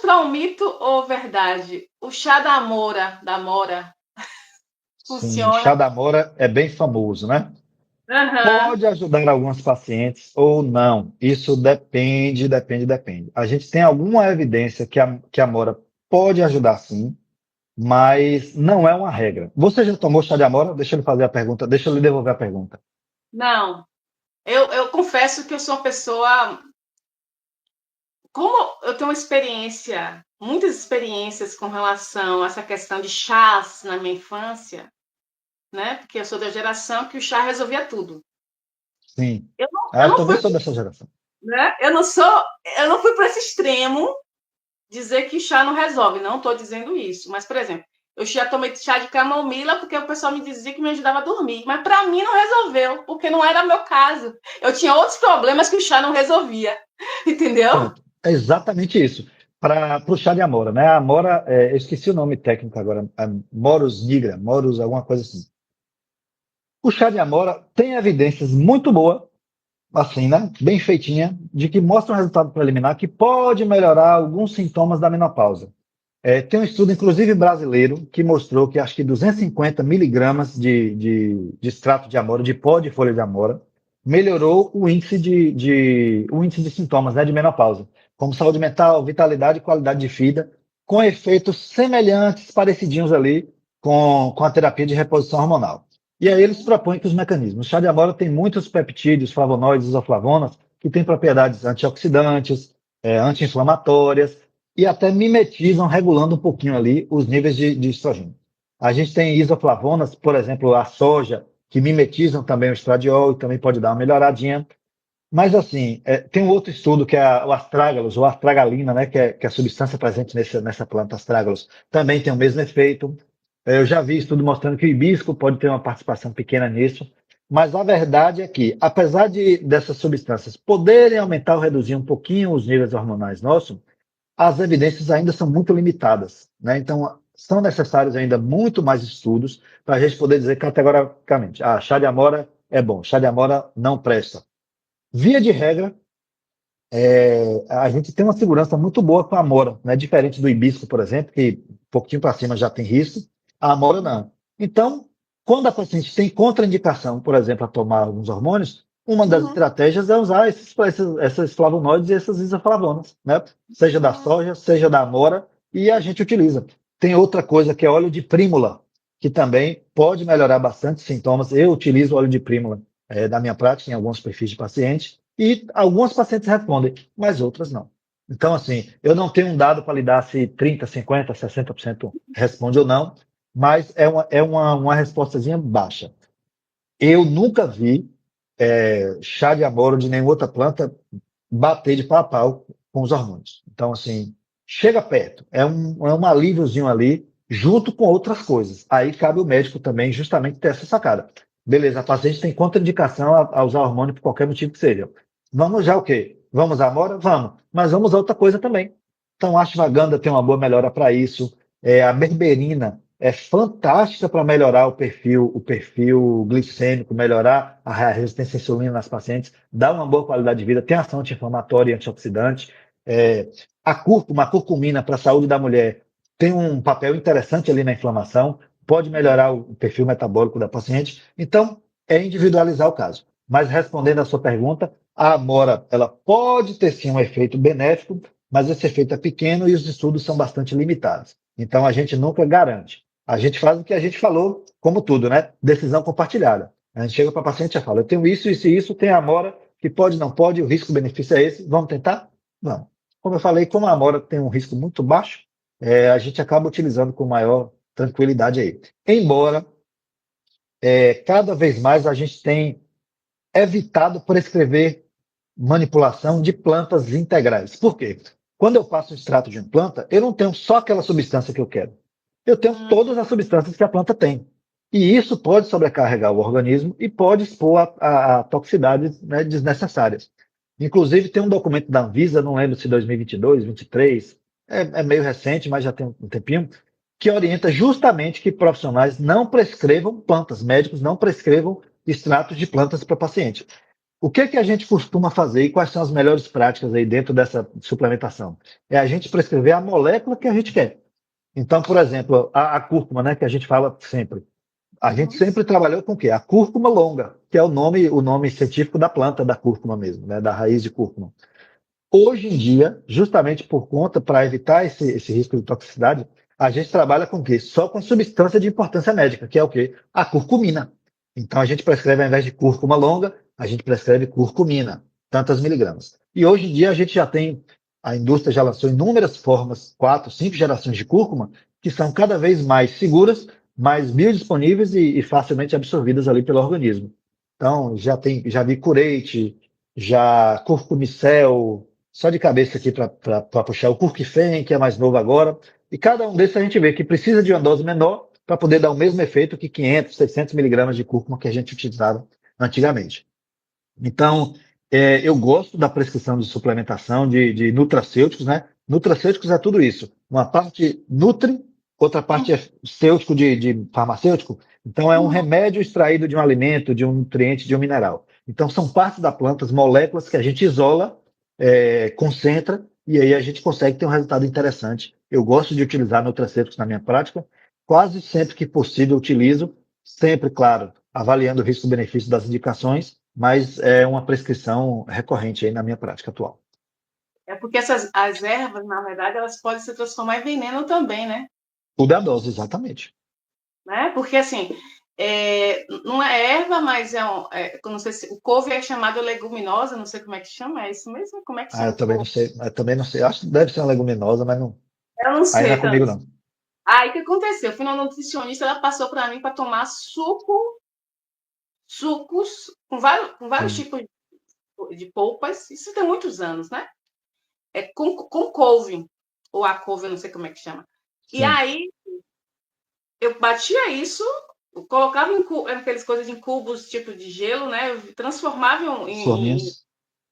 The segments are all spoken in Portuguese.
encontrar um mito ou verdade? O chá da mora, Sim, funciona? chá da amora é bem famoso, né? Aham. Pode ajudar alguns pacientes ou não. Isso depende. A gente tem alguma evidência que a amora pode ajudar sim, mas não é uma regra. Você já tomou chá de amora? Deixa eu lhe fazer a pergunta, deixa eu lhe devolver a pergunta. Não, eu confesso que eu sou uma pessoa. Como eu tenho muitas experiências com relação a essa questão de chás na minha infância, né? Porque eu sou da geração que o chá resolvia tudo. Sim. Eu não, Ah, eu eu não também fui, sou dessa geração. né? Eu não fui para esse extremo dizer que chá não resolve. Não estou dizendo isso. Mas, por exemplo, eu já tomei chá de camomila porque o pessoal me dizia que me ajudava a dormir. Mas para mim não resolveu, porque não era meu caso. Eu tinha outros problemas que o chá não resolvia. Entendeu? Pronto. É exatamente isso. Para o chá de amora, né? A amora, eu esqueci o nome técnico agora, Morus nigra, Morus alguma coisa assim. O chá de amora tem evidências muito boas, assim, né? Bem feitinha, de que mostra um resultado preliminar que pode melhorar alguns sintomas da menopausa. Tem um estudo, inclusive brasileiro, que mostrou que acho que 250 miligramas de extrato de amora, de pó de folha de amora, melhorou o índice de sintomas, né, de menopausa, como saúde mental, vitalidade e qualidade de vida, com efeitos semelhantes, parecidinhos ali com a terapia de reposição hormonal. E aí eles Uhum. propõem que os mecanismos. O chá de amora tem muitos peptídeos, flavonoides, isoflavonas, que têm propriedades antioxidantes, anti-inflamatórias, e até mimetizam, regulando um pouquinho ali os níveis de estrogênio. A gente tem isoflavonas, por exemplo, a soja, que mimetizam também o estradiol e também pode dar uma melhoradinha. Mas assim, tem um outro estudo que é o astrágalos, ou astragalina, né, que é a substância presente nessa planta astrágalos, também tem o mesmo efeito. Eu já vi estudo mostrando que o hibisco pode ter uma participação pequena nisso, mas a verdade é que, apesar dessas substâncias poderem aumentar ou reduzir um pouquinho os níveis hormonais nossos, as evidências ainda são muito limitadas, né? Então, são necessários ainda muito mais estudos para a gente poder dizer categoricamente, chá de amora é bom, chá de amora não presta. Via de regra, a gente tem uma segurança muito boa com a amora, né? Diferente do hibisco, por exemplo, que um pouquinho para cima já tem risco, a amora não. Então, quando a paciente tem contraindicação, por exemplo, a tomar alguns hormônios, uma das Uhum. estratégias é usar essas flavonoides e essas isoflavonas, né? Seja da Uhum. soja, seja da amora, e a gente utiliza. Tem outra coisa que é óleo de prímula, que também pode melhorar bastante sintomas. Eu utilizo óleo de prímula na minha prática, em alguns perfis de pacientes, e algumas pacientes respondem, mas outras não. Então, assim, eu não tenho um dado para lhe dar se 30, 50, 60% responde ou não, mas uma respostazinha baixa. Eu nunca vi chá de amora ou de nenhuma outra planta bater de pau a pau com os hormônios. Então, assim, chega perto. É um alíviozinho ali, junto com outras coisas. Aí cabe o médico também justamente ter essa sacada. Beleza, a paciente tem contraindicação a usar hormônio por qualquer motivo que seja. Vamos já o quê? Vamos à amora? Vamos. Mas vamos a outra coisa também. Então, a ashwagandha tem uma boa melhora para isso. A berberina é fantástica para melhorar o perfil glicêmico, melhorar a resistência à insulina nas pacientes, dá uma boa qualidade de vida, tem ação anti-inflamatória e antioxidante. A curcumina para a saúde da mulher, tem um papel interessante ali na inflamação, pode melhorar o perfil metabólico da paciente. Então, é individualizar o caso. Mas respondendo à sua pergunta, a amora, ela pode ter sim um efeito benéfico, mas esse efeito é pequeno e os estudos são bastante limitados. Então, a gente nunca garante. A gente faz o que a gente falou, como tudo, né? Decisão compartilhada. A gente chega para o paciente e fala: eu tenho isso, isso, tem a amora, que pode, não pode, o risco-benefício é esse, vamos tentar? Vamos. Como eu falei, como a amora tem um risco muito baixo, a gente acaba utilizando com maior tranquilidade aí. Embora, cada vez mais a gente tem evitado prescrever manipulação de plantas integrais. Por quê? Quando eu passo o extrato de uma planta, eu não tenho só aquela substância que eu quero. Eu tenho Uhum. todas as substâncias que a planta tem. E isso pode sobrecarregar o organismo e pode expor a toxicidades, né, desnecessárias. Inclusive, tem um documento da Anvisa, não lembro se 2022, 2023, é meio recente, mas já tem um tempinho, que orienta justamente que profissionais não prescrevam plantas, médicos não prescrevam extratos de plantas para paciente. O que que a gente costuma fazer e quais são as melhores práticas aí dentro dessa suplementação? É a gente prescrever a molécula que a gente quer. Então, por exemplo, a cúrcuma, né, que a gente fala sempre. A gente Uhum. sempre trabalhou com o quê? A cúrcuma longa, que é o nome científico da planta da cúrcuma mesmo, né, da raiz de cúrcuma. Hoje em dia, justamente por conta, para evitar esse risco de toxicidade, a gente trabalha com o quê? Só com substância de importância médica, que é o quê? A curcumina. Então a gente prescreve, ao invés de cúrcuma longa, a gente prescreve curcumina, tantas miligramas. E hoje em dia a gente já tem, a indústria já lançou inúmeras formas, 4, 5 gerações de cúrcuma, que são cada vez mais seguras, mais biodisponíveis e facilmente absorvidas ali pelo organismo. Então já vi curete, já curcumicel, só de cabeça aqui para puxar o Curquifen, que é mais novo agora. E cada um desses a gente vê que precisa de uma dose menor para poder dar o mesmo efeito que 500, 600 miligramas de cúrcuma que a gente utilizava antigamente. Então, eu gosto da prescrição de suplementação de nutracêuticos, né? Nutracêuticos é tudo isso. Uma parte nutri, outra parte é cêutico de farmacêutico. Então, é um Uhum. remédio extraído de um alimento, de um nutriente, de um mineral. Então, são partes da planta, as moléculas que a gente isola, concentra, e aí a gente consegue ter um resultado interessante. Eu gosto de utilizar nutracêuticos na minha prática. Quase sempre que possível, eu utilizo. Sempre, claro, avaliando o risco-benefício das indicações, mas é uma prescrição recorrente aí na minha prática atual. É porque as ervas, na verdade, elas podem se transformar em veneno também, né? Tudo é a dose, exatamente. Né? Porque assim, não é erva, mas não sei se o couve é chamado leguminosa, não sei como é que chama, é isso mesmo? Como é que Ah, chama eu o também não couve? sei, eu também não sei. Acho que deve ser uma leguminosa, mas não, Eu não aí não é sei comigo tanto. não. Aí o que aconteceu? Eu fui na nutricionista, ela passou para mim para tomar sucos com vários Sim, tipos de polpas, isso tem muitos anos, né? Com couve, ou a couve, eu não sei como é que chama. E sim. aí eu batia isso, colocava aquelas coisas em cubos tipo de gelo, né? Eu transformava Forminhas.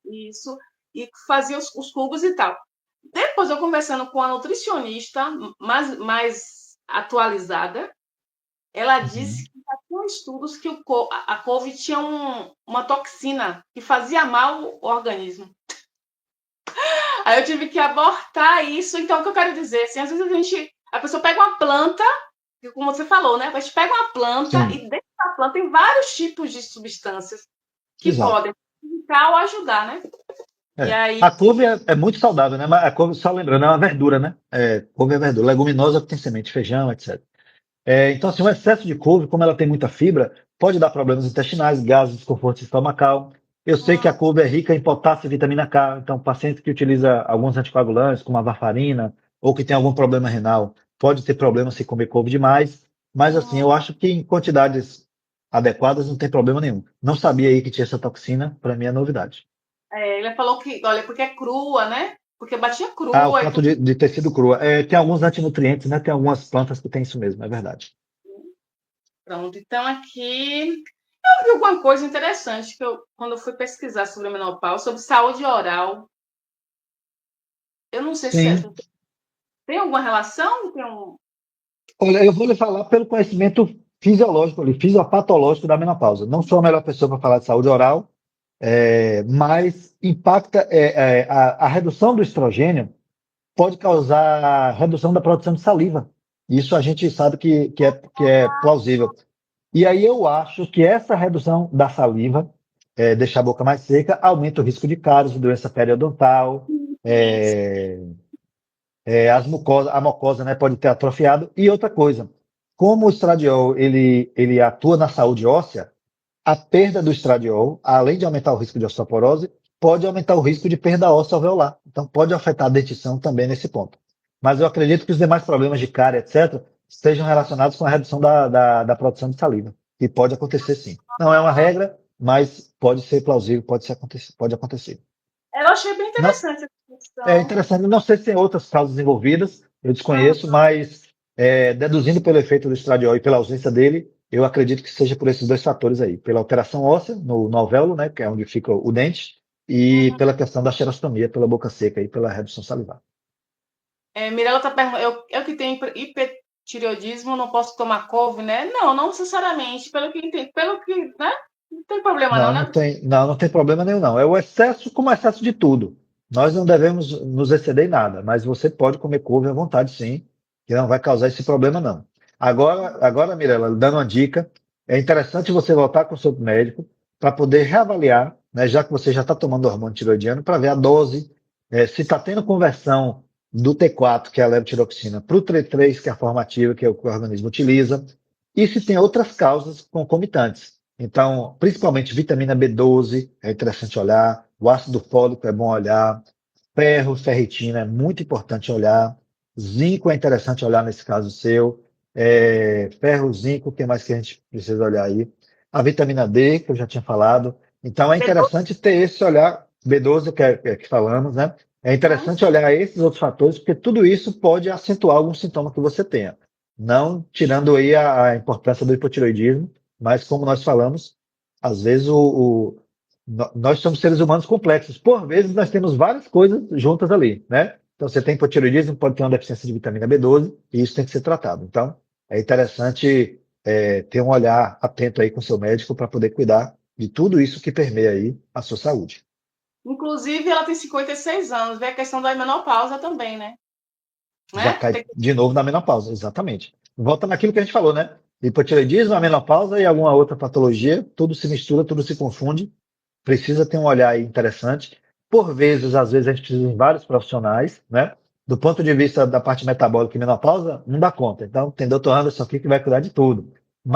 isso e fazia os cubos e tal. Depois eu conversando com a nutricionista mais atualizada, ela disse Uhum. que já tinham estudos que a couve tinha uma toxina que fazia mal ao organismo. Aí eu tive que abortar isso. Então, o que eu quero dizer, assim, às vezes a pessoa pega uma planta, como você falou, né? A gente pega uma planta Sim, e dentro da planta tem vários tipos de substâncias que exato. podem prejudicar ou ajudar, né? E É. aí, A couve é muito saudável, né? Mas a couve, só lembrando, é uma verdura, né? Couve é verdura. Leguminosa que tem semente, feijão, etc. Então, assim, o excesso de couve, como ela tem muita fibra, pode dar problemas intestinais, gases, desconforto estomacal. Eu sei que a couve é rica em potássio e vitamina K, então paciente que utiliza alguns anticoagulantes, como a varfarina, ou que tem algum problema renal, pode ter problema se comer couve demais, mas assim, eu acho que em quantidades adequadas não tem problema nenhum. Não sabia aí que tinha essa toxina, para mim é novidade. ele falou que, olha, porque é crua, né? Porque batia Ah, o crua e fato tudo. de ter sido crua. Tem alguns antinutrientes, né? Tem algumas plantas que tem isso mesmo, é verdade. Pronto. Então, aqui eu vi alguma coisa interessante quando eu fui pesquisar sobre a menopausa, sobre saúde oral. Eu não sei se Sim. tem alguma relação? Tem um. Olha, eu vou lhe falar pelo conhecimento fisiológico ali, fisiopatológico da menopausa. Não sou a melhor pessoa para falar de saúde oral, mas impacta a redução do estrogênio pode causar redução da produção de saliva. Isso a gente sabe que é plausível. E aí eu acho que essa redução da saliva, deixar a boca mais seca, aumenta o risco de cáries, de doença periodontal, Isso. é, a mucosa, né, pode ter atrofiado. E outra coisa, como o estradiol ele atua na saúde óssea, a perda do estradiol, além de aumentar o risco de osteoporose, pode aumentar o risco de perda óssea alveolar. Então pode afetar a dentição também nesse ponto. Mas eu acredito que os demais problemas de cárie, etc., estejam relacionados com a redução da produção de saliva. E pode acontecer sim. Não é uma regra, mas pode ser plausível, pode acontecer. Eu achei bem Não, interessante essa é questão. interessante, não sei se tem outras causas envolvidas, eu desconheço, mas deduzindo pelo efeito do estradiol e pela ausência dele, eu acredito que seja por esses dois fatores aí, pela alteração óssea no alvéolo, né, que é onde fica o dente, e pela questão da xerostomia, pela boca seca e pela redução salivar. Mirella está perguntando, eu que tenho hipertireoidismo, não posso tomar couve, né? Não, não necessariamente, pelo que entendi, pelo que, né? Não tem problema não, Não, né? não tem problema nenhum, não. É o excesso como excesso de tudo. Nós não devemos nos exceder em nada, mas você pode comer couve à vontade, sim, que não vai causar esse problema, não. Agora, Mirella, dando uma dica, é interessante você voltar com o seu médico para poder reavaliar, né, já que você já está tomando hormônio tiroidiano, para ver a dose, se está tendo conversão do T4, que é a levotiroxina, para o T3, que é a formativa, que é o que o organismo utiliza, e se tem outras causas concomitantes. Então, principalmente vitamina B12 é interessante olhar, o ácido fólico é bom olhar, ferro, ferritina é muito importante olhar, zinco é interessante olhar nesse caso seu, ferro, zinco, o que mais que a gente precisa olhar aí? A vitamina D, que eu já tinha falado. Então, é interessante ter esse olhar, B12 que falamos, né? É Uhum. interessante olhar esses outros fatores, porque tudo isso pode acentuar algum sintoma que você tenha. Não tirando aí a importância do hipotireoidismo, mas como nós falamos, às vezes nós somos seres humanos complexos. Por vezes nós temos várias coisas juntas ali, né? Então você tem hipotireoidismo, pode ter uma deficiência de vitamina B12 e isso tem que ser tratado. Então é interessante ter um olhar atento aí com o seu médico para poder cuidar de tudo isso que permeia aí a sua saúde. Inclusive, ela tem 56 anos, vê a questão da menopausa também, né? Já Né? cai de novo na menopausa, exatamente. Volta naquilo que a gente falou, né? Hipotireoidismo, a menopausa e alguma outra patologia, tudo se mistura, tudo se confunde. Precisa ter um olhar aí interessante. Por vezes, às vezes, a gente precisa de vários profissionais, né? Do ponto de vista da parte metabólica e menopausa, não dá conta. Então, tem doutor Anderson aqui que vai cuidar de tudo.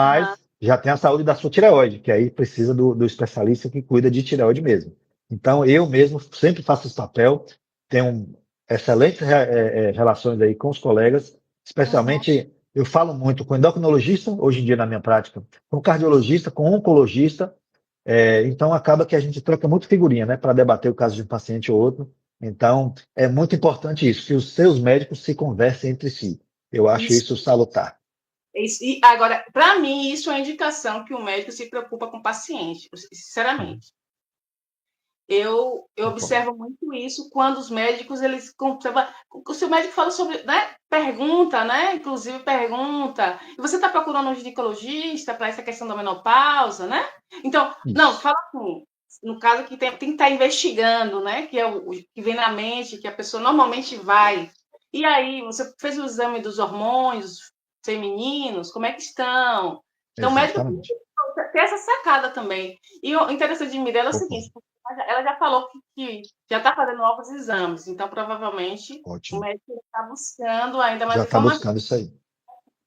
Aham. Mas já tem a saúde da sua tireoide, que aí precisa do especialista que cuida de tireoide mesmo. Então, eu mesmo sempre faço esse papel, tenho excelentes relações aí com os colegas, Uhum. especialmente eu falo muito com endocrinologista, hoje em dia na minha prática, com cardiologista, com oncologista, então acaba que a gente troca muito figurinha, né, para debater o caso de um paciente ou outro. Então é muito importante isso, que os seus médicos se conversem entre si. Eu acho Isso, isso salutar. e agora, para mim, isso é uma indicação que o médico se preocupa com o paciente, Sim, sinceramente. Eu concordo. observo muito isso quando os médicos, eles o seu médico fala sobre, né? Pergunta, né? Inclusive pergunta. E você está procurando um ginecologista para essa questão da menopausa, né? Então, não, Isso. fala assim, no caso que tem que estar investigando, né? Que é o que vem na mente, que a pessoa normalmente vai. E aí, você fez o exame dos hormônios femininos, como é que estão? Então, o médico tem Exatamente. que ter essa sacada também. E o interessante de Mirella é o Concordo. seguinte, ela já falou que já está fazendo novos exames, então provavelmente o Ótimo. médico está buscando ainda mais Já está informações. buscando isso aí.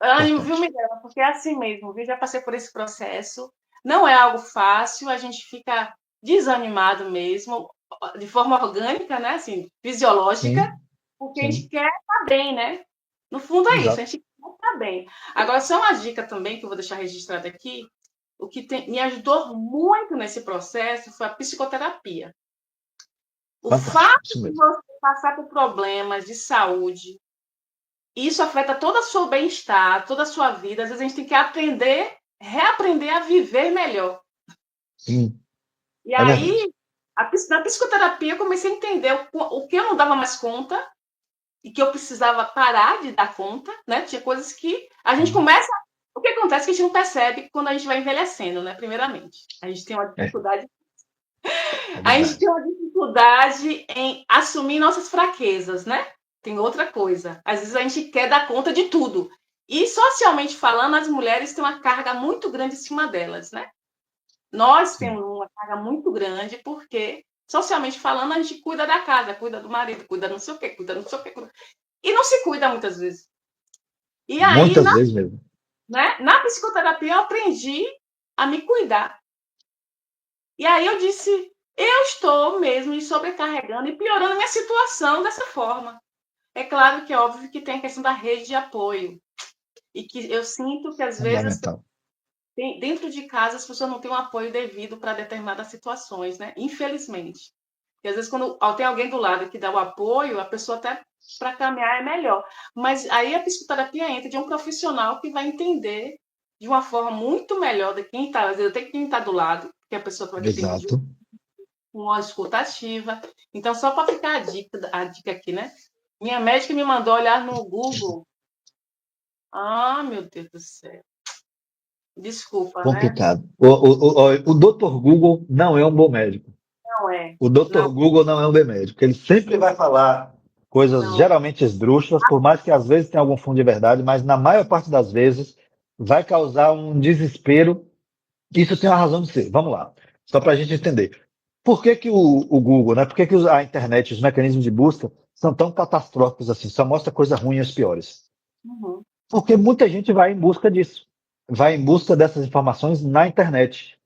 Ânimo, viu, Importante. Mirella? Porque é assim mesmo, viu? Já passei por esse processo. Não é algo fácil, a gente fica desanimado mesmo, de forma orgânica, né? Assim, fisiológica, Sim, porque a gente sim. quer estar bem, né? No fundo é isso, a Exato. gente quer estar bem. Agora, só uma dica também que eu vou deixar registrado aqui, o que me ajudou muito nesse processo foi a psicoterapia. O Fantástico. fato Isso de mesmo. você passar por problemas de saúde, isso afeta todo o seu bem-estar, toda a sua vida. Às vezes a gente tem que aprender, reaprender a viver melhor. Sim, E é verdade. aí, na psicoterapia, eu comecei a entender o que eu não dava mais conta e que eu precisava parar de dar conta, né? Tinha coisas que a gente Sim, começa. O que acontece é que a gente não percebe quando a gente vai envelhecendo, né? Primeiramente. A gente tem uma é, dificuldade. é A gente tem verdade. uma dificuldade em assumir nossas fraquezas, né? Tem outra coisa. Às vezes a gente quer dar conta de tudo. E socialmente falando, as mulheres têm uma carga muito grande em cima delas, né? Nós Sim. temos uma carga muito grande porque, socialmente falando, a gente cuida da casa, cuida do marido, cuida não sei o quê, cuida não sei o quê. E não se cuida muitas vezes. E aí, Muitas vezes mesmo. na psicoterapia, eu aprendi a me cuidar. E aí eu disse, eu estou mesmo me sobrecarregando e piorando a minha situação dessa forma. É claro que é óbvio que tem a questão da rede de apoio. E que eu sinto que, às vezes, Fundamental. dentro de casa, as pessoas não têm um apoio devido para determinadas situações, né? Infelizmente. E às vezes, quando tem alguém do lado que dá o apoio, a pessoa até para caminhar é melhor. Mas aí a psicoterapia entra de um profissional que vai entender de uma forma muito melhor de quem está, às vezes até quem está do lado, que a pessoa que tem Exato. uma escuta ativa. Então, só para ficar a dica aqui, né? Minha médica me mandou olhar no Google. Ah, meu Deus do céu. Desculpa, né? Complicado. O Dr. Google não é um bom médico. Não é. O Dr. Não, Google não é um bom médico. Ele sempre vai falar coisas não. geralmente esdrúxulas, por mais que às vezes tenha algum fundo de verdade, mas na maior parte das vezes vai causar um desespero. Isso tem uma razão de ser. Vamos lá. Só para a gente entender. Por que que o Google, né? Por que que a internet, os mecanismos de busca são tão catastróficos assim? Só mostra coisa ruim e as piores. Uhum. Porque muita gente vai em busca disso. Vai em busca dessas informações na internet.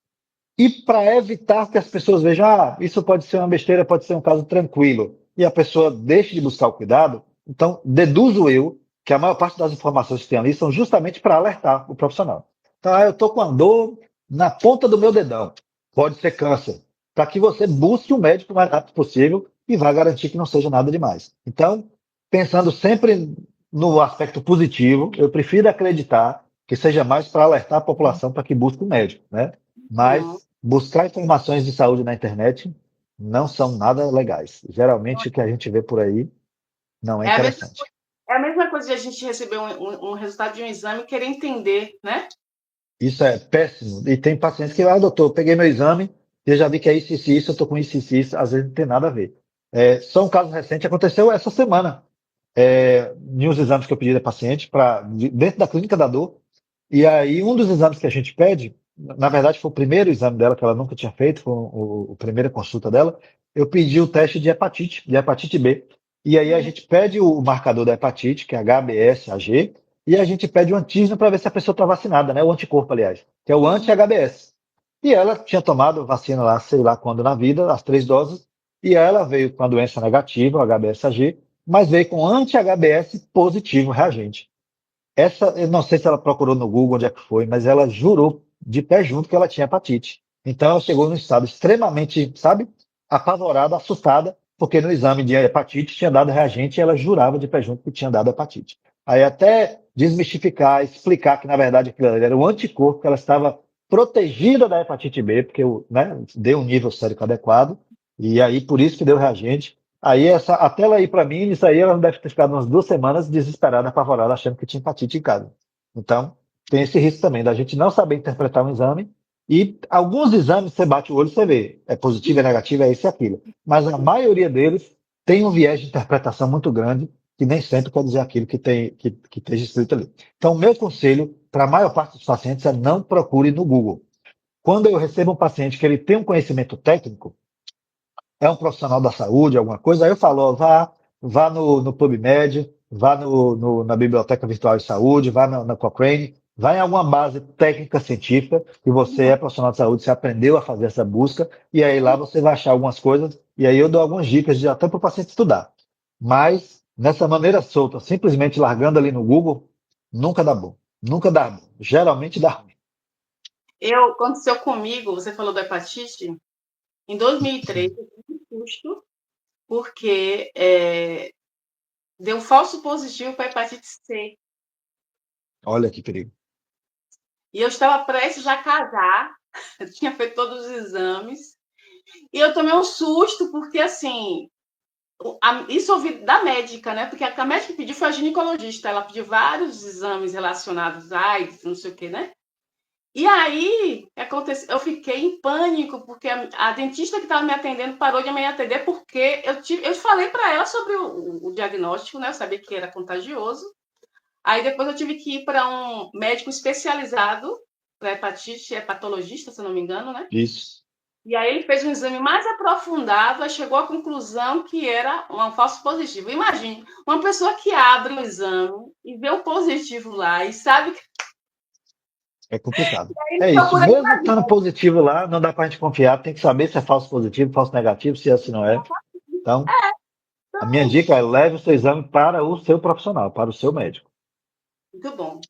E para evitar que as pessoas vejam, isso pode ser uma besteira, pode ser um caso tranquilo, e a pessoa deixe de buscar o cuidado, então deduzo eu que a maior parte das informações que tem ali são justamente para alertar o profissional. Então, eu estou com a dor na ponta do meu dedão, pode ser câncer, para que você busque o médico o mais rápido possível e vá garantir que não seja nada demais. Então, pensando sempre no aspecto positivo, eu prefiro acreditar que seja mais para alertar a população para que busque o médico, né? Uhum. Mas buscar informações de saúde na internet não são nada legais. Geralmente o que a gente vê por aí não é É a mesma, interessante. é a mesma coisa de a gente receber um resultado de um exame e querer entender, né? Isso é péssimo. E tem pacientes que, doutor, eu peguei meu exame e eu já vi que é isso, eu tô com isso, às vezes não tem nada a ver. Só um caso recente aconteceu essa semana. Em uns exames que eu pedi da paciente dentro da clínica da dor. E aí, um dos exames que a gente pede, na verdade, foi o primeiro exame dela que ela nunca tinha feito, foi a primeira consulta dela. Eu pedi o teste de hepatite B. E aí a Uhum. gente pede o marcador da hepatite, que é HBsAg, e a gente pede o antígeno para ver se a pessoa está vacinada, né? O anticorpo, aliás, que é o Uhum. anti-HBs. E ela tinha tomado vacina lá, sei lá quando na vida, as 3 doses, e ela veio com a doença negativa, o HBsAg, mas veio com anti-HBs positivo reagente. Essa, eu não sei se ela procurou no Google onde é que foi, mas ela jurou de pé junto que ela tinha hepatite. Então ela chegou num estado extremamente, sabe, apavorada, assustada, porque no exame de hepatite tinha dado reagente e ela jurava de pé junto que tinha dado hepatite. Aí até desmistificar, explicar que na verdade aquilo ali era um anticorpo, que ela estava protegida da hepatite B, porque né, deu um nível sérico adequado, e aí por isso que deu reagente. Aí até ela ir para mim, isso aí ela deve ter ficado umas 2 semanas desesperada, apavorada, achando que tinha hepatite em casa. Então, tem esse risco também da gente não saber interpretar um exame. E alguns exames você bate o olho e você vê, é positivo, é negativo, é isso e aquilo. Mas a maioria deles tem um viés de interpretação muito grande, que nem sempre quer dizer aquilo que esteja escrito ali. Então, o meu conselho para a maior parte dos pacientes é não procure no Google. Quando eu recebo um paciente que ele tem um conhecimento técnico, é um profissional da saúde, alguma coisa, aí eu falo, ó, vá no PubMed, vá na Biblioteca Virtual de Saúde, vá na Cochrane, vá em alguma base técnica científica, que você é profissional de saúde, você aprendeu a fazer essa busca, e aí lá você vai achar algumas coisas, e aí eu dou algumas dicas até para o paciente estudar. Mas, nessa maneira solta, simplesmente largando ali no Google, nunca dá bom. Nunca dá bom. Geralmente dá ruim. Aconteceu comigo, você falou da hepatite, em 2003, eu tive um susto, porque deu um falso positivo para hepatite C. Olha que perigo. E eu estava prestes a casar, eu tinha feito todos os exames, e eu tomei um susto, porque assim, isso eu ouvi da médica, né? Porque a médica que pediu foi a ginecologista, ela pediu vários exames relacionados a AIDS, não sei o quê, né? E aí, aconteceu, eu fiquei em pânico, porque a dentista que estava me atendendo parou de me atender, porque eu falei para ela sobre o diagnóstico, né? Eu sabia que era contagioso. Aí depois eu tive que ir para um médico especializado para hepatite, é patologista, se eu não me engano, né? Isso. E aí ele fez um exame mais aprofundado e chegou à conclusão que era um falso positivo. Imagine, uma pessoa que abre o exame e vê o positivo lá e sabe que É complicado. ele É isso. procura Mesmo estando positivo lá, não dá para a gente confiar. Tem que saber se é falso positivo, falso negativo, se é, se não é. Então, a minha dica é leve o seu exame para o seu profissional, para o seu médico. muito bom.